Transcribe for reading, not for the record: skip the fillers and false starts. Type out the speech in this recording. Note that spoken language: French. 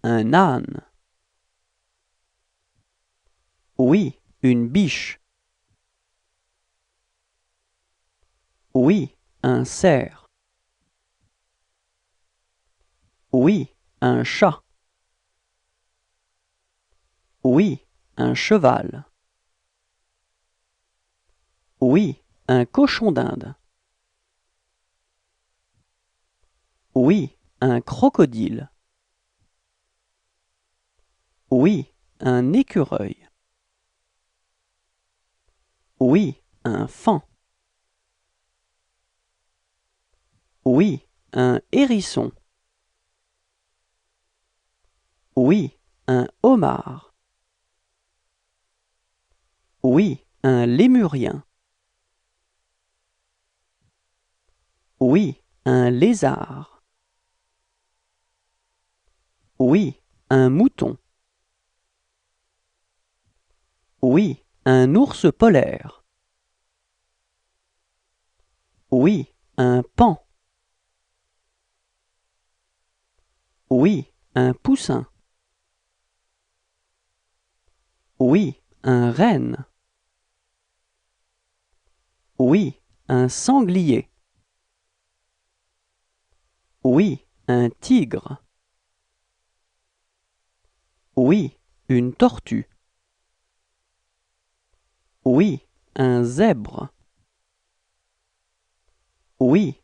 un âne. Oui, une biche. Oui, un cerf. Oui, un chat. Oui, un cheval. Oui, un cochon d'Inde. Oui, un crocodile. Oui, un écureuil. Oui, un faon. Oui, un hérisson. Oui, un homard. Oui, un lémurien. Oui, un lézard. Oui, un mouton. Oui, un ours polaire. Oui, un paon. Oui, un poussin. Oui, un renne. Oui, un sanglier. Oui, un tigre. Oui, une tortue. Oui, un zèbre. Oui,